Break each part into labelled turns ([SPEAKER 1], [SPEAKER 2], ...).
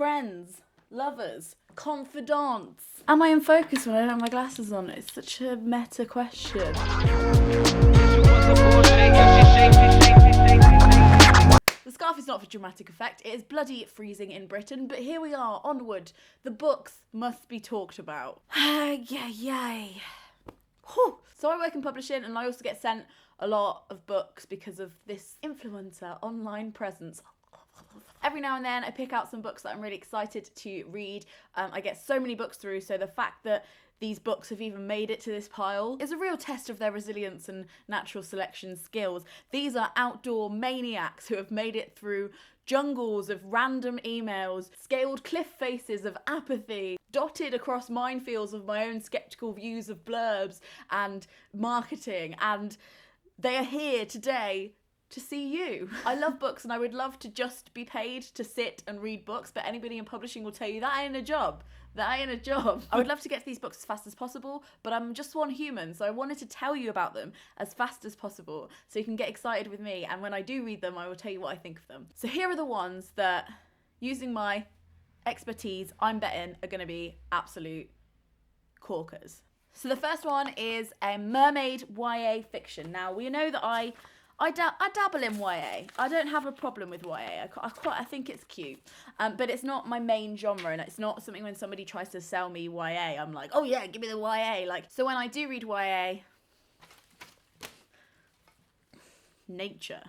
[SPEAKER 1] friends, lovers, confidants. Am I in focus when I don't have my glasses on? It's such a meta question. The scarf is not for dramatic effect. It is bloody freezing in Britain, but here we are, onward. The books must be talked about. Yay. So I work in publishing, and I also get sent a lot of books because of this influencer online presence. Every now and then I pick out some books that I'm really excited to read. I get so many books through, so the fact that these books have even made it to this pile is a real test of their resilience and natural selection skills. These are outdoor maniacs who have made it through jungles of random emails, scaled cliff faces of apathy, dotted across minefields of my own skeptical views of blurbs and marketing, and they are here today to see you. I love books, and I would love to just be paid to sit and read books, but anybody in publishing will tell you that ain't a job. That ain't a job. I would love to get to these books as fast as possible, but I'm just one human, so I wanted to tell you about them as fast as possible so you can get excited with me, and when I do read them, I will tell you what I think of them. So here are the ones that, using my expertise, I'm betting are going to be absolute corkers. So the first one is a Mermaid YA fiction. Now, we know that I dabble in YA. I don't have a problem with YA. I think it's cute. But it's not my main genre, and it's not something when somebody tries to sell me YA, I'm like, oh yeah, give me the YA. So when I do read YA, nature.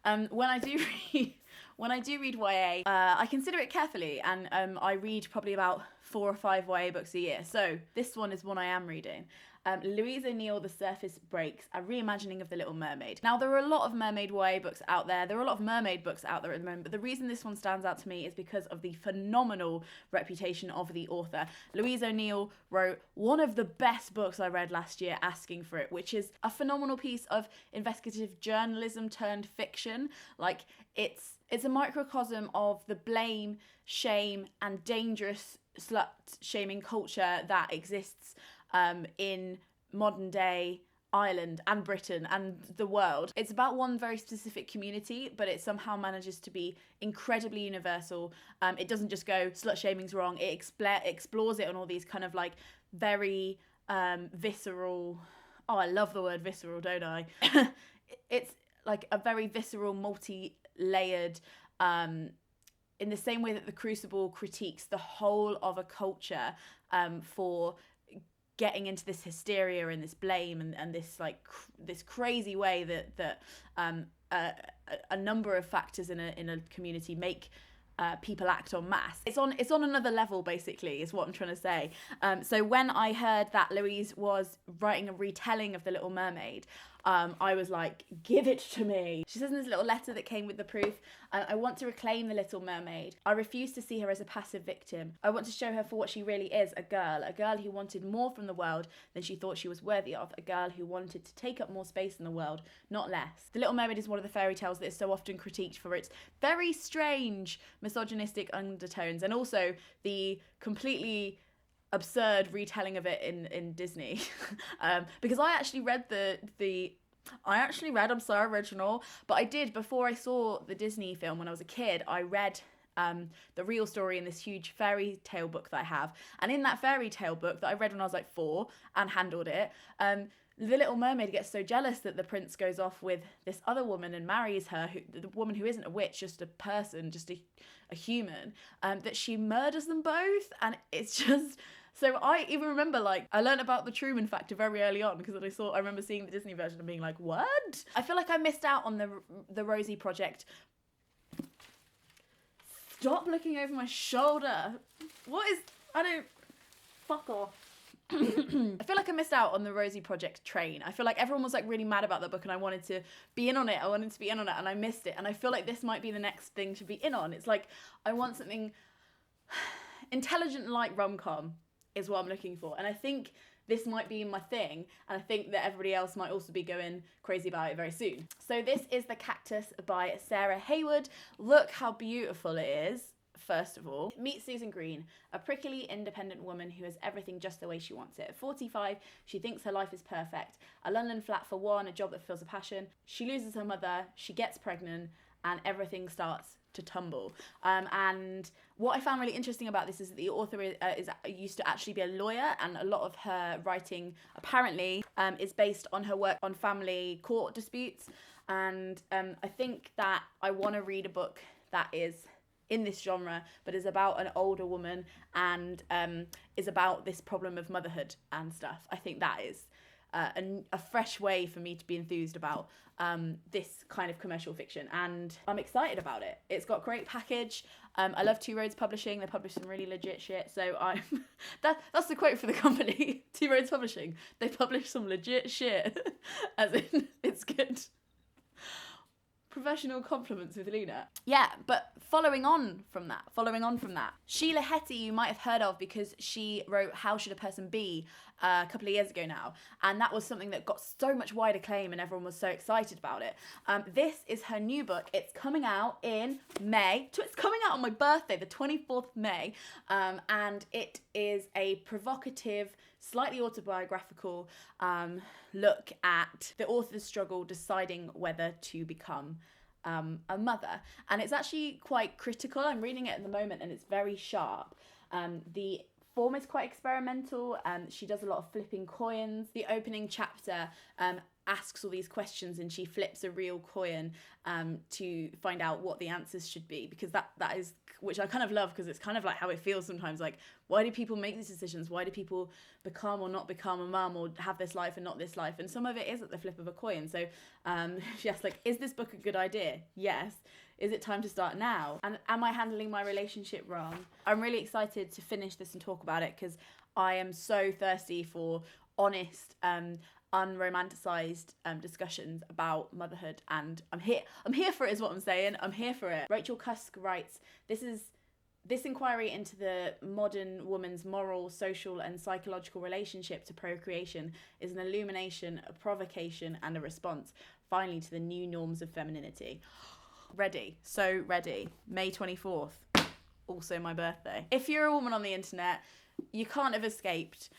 [SPEAKER 1] When I do read YA, I consider it carefully, and I read probably about 4 or 5 YA books a year. So this one is one I am reading. Louise O'Neill, The Surface Breaks, a reimagining of The Little Mermaid. Now, there are a lot of mermaid YA books out there. There are a lot of mermaid books out there at the moment, but the reason this one stands out to me is because of the phenomenal reputation of the author. Louise O'Neill wrote one of the best books I read last year, Asking for It, which is a phenomenal piece of investigative journalism turned fiction. Like, it's a microcosm of the blame, shame, and dangerous slut-shaming culture that exists in modern day Ireland and Britain and the world. It's about one very specific community, but it somehow manages to be incredibly universal. It doesn't just go, slut shaming's wrong. It explores it on all these kind of like very visceral, oh, I love the word visceral, don't I? It's like a very visceral, multi-layered, in the same way that The Crucible critiques the whole of a culture for getting into this hysteria and this blame and this like this crazy way that a number of factors in a community make people act en masse. It's on another level, basically, is what I'm trying to say. So when I heard that Louise was writing a retelling of The Little Mermaid, I was like, give it to me. She says in this little letter that came with the proof, I want to reclaim the Little Mermaid. I refuse to see her as a passive victim. I want to show her for what she really is, a girl who wanted more from the world than she thought she was worthy of, a girl who wanted to take up more space in the world, not less. The Little Mermaid is one of the fairy tales that is so often critiqued for its very strange misogynistic undertones, and also the completely absurd retelling of it in Disney. Because I actually read I'm so original, but I did, before I saw the Disney film when I was a kid, I read the real story in this huge fairy tale book that I have. And in that fairy tale book that I read when I was like 4 and handled it, the Little Mermaid gets so jealous that the prince goes off with this other woman and marries her, the woman who isn't a witch, just a person, just a human, that she murders them both. And it's just... So I even remember, like, I learned about the Truman Factor very early on because I remember seeing the Disney version and being like, what? I feel like I missed out on the Rosie Project. Stop looking over my shoulder. Fuck off. I feel like I missed out on the Rosie Project train. I feel like everyone was like really mad about the book and I wanted to be in on it. And I missed it. And I feel like this might be the next thing to be in on. It's like, I want something intelligent like rom-com is what I'm looking for. And I think this might be my thing, and I think that everybody else might also be going crazy about it very soon. So this is The Cactus by Sarah Haywood. Look how beautiful it is, first of all. Meet Susan Green, a prickly, independent woman who has everything just the way she wants it. At 45, she thinks her life is perfect. A London flat for one, a job that fills a passion. She loses her mother, she gets pregnant, and everything starts to tumble. And what I found really interesting about this is that the author is used to actually be a lawyer, and a lot of her writing apparently is based on her work on family court disputes. And I think that I want to read a book that is in this genre, but is about an older woman and is about this problem of motherhood and stuff. I think that is a fresh way for me to be enthused about this kind of commercial fiction, and I'm excited about it. It's got great package. I love Two Roads Publishing. They publish some really legit shit. So I'm that's the quote for the company. Two Roads Publishing. They publish some legit shit. As in, it's good. Professional compliments with Luna. Yeah, but following on from that, Shelia Heti you might have heard of because she wrote How Should a Person Be a couple of years ago now, and that was something that got so much wide acclaim and everyone was so excited about it. This is her new book. It's coming out in May. It's coming out on my birthday, the 24th of May, and it is a provocative, slightly autobiographical look at the author's struggle deciding whether to become a mother. And it's actually quite critical. I'm reading it at the moment and it's very sharp. The form is quite experimental. She does a lot of flipping coins. The opening chapter asks all these questions and she flips a real coin to find out what the answers should be, because that is, which I kind of love, because it's kind of like how it feels sometimes, like, why do people make these decisions? Why do people become or not become a mum, or have this life and not this life? And some of it is at the flip of a coin. So she asks, like, is this book a good idea? Yes. Is it time to start now? And am I handling my relationship wrong? I'm really excited to finish this and talk about it, because I am so thirsty for honest, unromanticized discussions about motherhood, and I'm here for it, is what I'm saying. I'm here for it. Rachel Cusk writes, this inquiry into the modern woman's moral, social and psychological relationship to procreation is an illumination, a provocation and a response, finally, to the new norms of femininity. Ready, so ready. May 24th, also my birthday. If you're a woman on the internet, you can't have escaped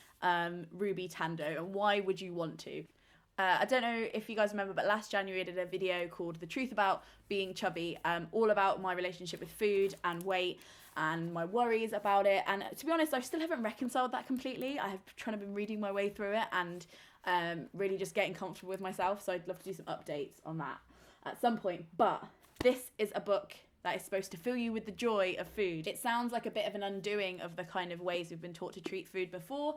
[SPEAKER 1] Ruby Tandoh, and why would you want to? I don't know if you guys remember, but last January I did a video called The Truth About Being Chubby, all about my relationship with food and weight and my worries about it. And to be honest, I still haven't reconciled that completely. I have been reading my way through it and really just getting comfortable with myself. So I'd love to do some updates on that at some point. But this is a book that is supposed to fill you with the joy of food. It sounds like a bit of an undoing of the kind of ways we've been taught to treat food before.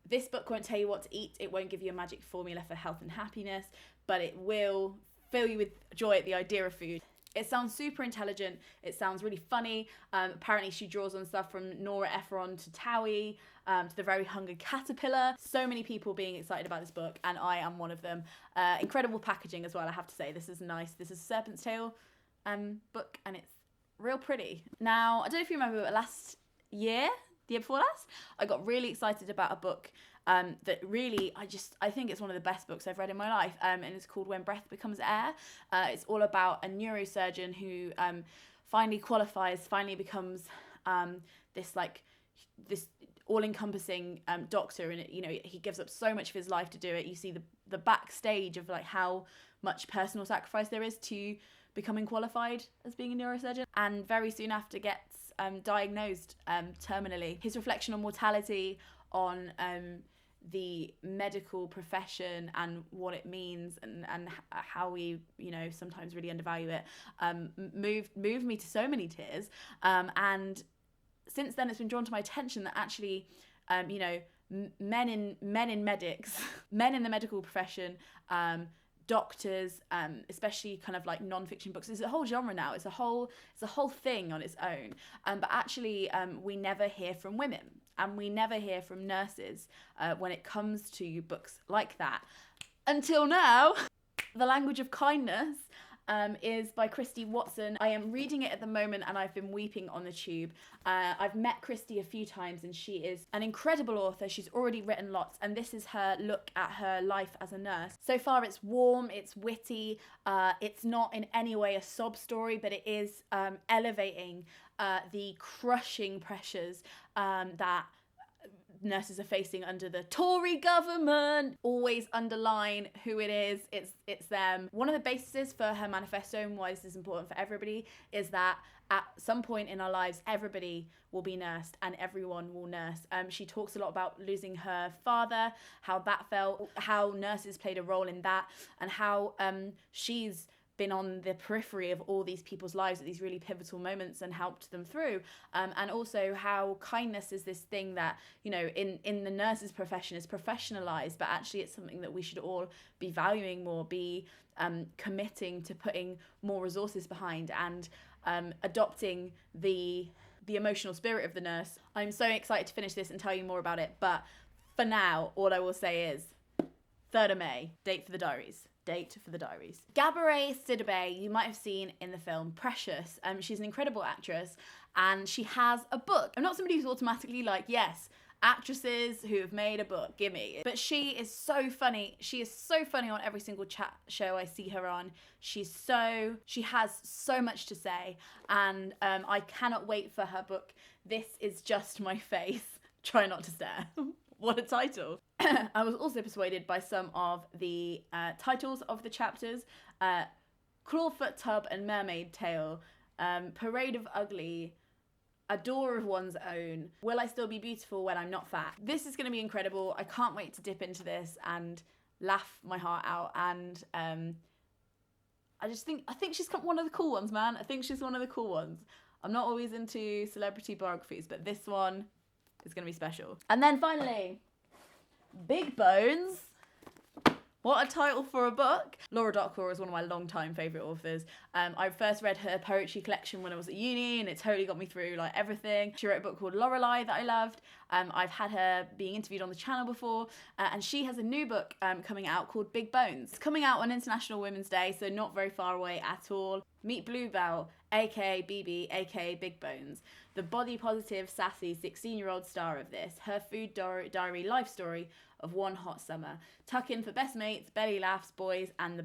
[SPEAKER 1] This book won't tell you what to eat. It won't give you a magic formula for health and happiness, but it will fill you with joy at the idea of food. It sounds super intelligent. It sounds really funny. Apparently she draws on stuff from Nora Ephron to Towie, to the Very Hungry Caterpillar. So many people being excited about this book, and I am one of them. Incredible packaging as well, I have to say. This is nice. This is a Serpent's Tail book, and it's real pretty. Now, I don't know if you remember, but the year before last, I got really excited about a book that really, I think it's one of the best books I've read in my life, and it's called When Breath Becomes Air. It's all about a neurosurgeon who finally qualifies, finally becomes this all-encompassing doctor, and he gives up so much of his life to do it. You see the backstage of like how much personal sacrifice there is to becoming qualified as being a neurosurgeon, and very soon after gets diagnosed terminally. His reflection on mortality, on the medical profession and what it means, and how we sometimes really undervalue it, moved me to so many tears, and since then it's been drawn to my attention that actually men in medics men in the medical profession, doctors, especially kind of like non-fiction books. It's a whole genre now. It's a whole thing on its own. But actually, we never hear from women, and we never hear from nurses when it comes to books like that. Until now, The Language of Kindness is by Christie Watson. I am reading it at the moment and I've been weeping on the tube. I've met Christie a few times and she is an incredible author. She's already written lots, and this is her look at her life as a nurse. So far it's warm, it's witty, it's not in any way a sob story, but it is elevating the crushing pressures that nurses are facing under the Tory government. Always underline who it is. It's them. One of the bases for her manifesto and why this is important for everybody is that at some point in our lives, everybody will be nursed and everyone will nurse. She talks a lot about losing her father, how that felt, how nurses played a role in that, and how she's been on the periphery of all these people's lives at these really pivotal moments and helped them through. And also how kindness is this thing that, you know, in the nurses profession is professionalized, but actually it's something that we should all be valuing more, be committing to putting more resources behind, and adopting the emotional spirit of the nurse. I'm so excited to finish this and tell you more about it, but for now, all I will say is 3rd of May, date for the diaries. Gabourey Sidibe, you might have seen in the film Precious. She's an incredible actress and she has a book. I'm not somebody who's automatically like, yes, actresses who have made a book, gimme. But she is so funny. She is so funny on every single chat show I see her on. She has so much to say, and I cannot wait for her book. This is just my face. Try not to stare. What a title. I was also persuaded by some of the titles of the chapters. Clawfoot Tub and Mermaid Tale, Parade of Ugly, A Door of One's Own, Will I Still Be Beautiful When I'm Not Fat? This is going to be incredible. I can't wait to dip into this and laugh my heart out. And I think she's one of the cool ones, man. I think she's one of the cool ones. I'm not always into celebrity biographies, but this one is going to be special. And then finally, Big Bones. What a title for a book. Laura Dockrill is one of my long-time favourite authors. I first read her poetry collection when I was at uni, and it totally got me through like everything. She wrote a book called Lorelei that I loved. I've had her being interviewed on the channel before, and she has a new book coming out called Big Bones. It's coming out on International Women's Day, so not very far away at all. Meet Bluebell, aka BB, aka Big Bones, the body positive, sassy 16-year-old star of this. Her food diary life story of one hot summer. Tuck in for best mates, belly laughs, boys, and the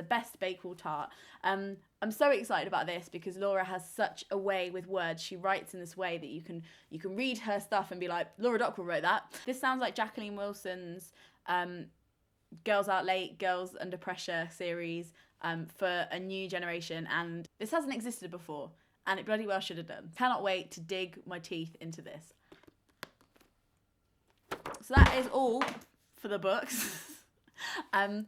[SPEAKER 1] best Bakewell tart. I'm so excited about this because Laura has such a way with words. She writes in this way that you can read her stuff and be like, Laura Dockrill wrote that. This sounds like Jacqueline Wilson's Girls Out Late, Girls Under Pressure series for a new generation, and this hasn't existed before, and it bloody well should have done. Cannot wait to dig my teeth into this. So that is all for the books.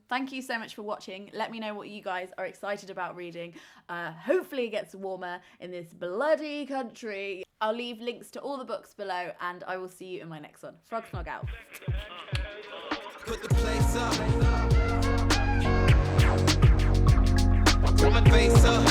[SPEAKER 1] Thank you so much for watching. Let me know what you guys are excited about reading. Hopefully it gets warmer in this bloody country. I'll leave links to all the books below, and I will see you in my next one. Frog Snog out.
[SPEAKER 2] Put the place up. Put my face up.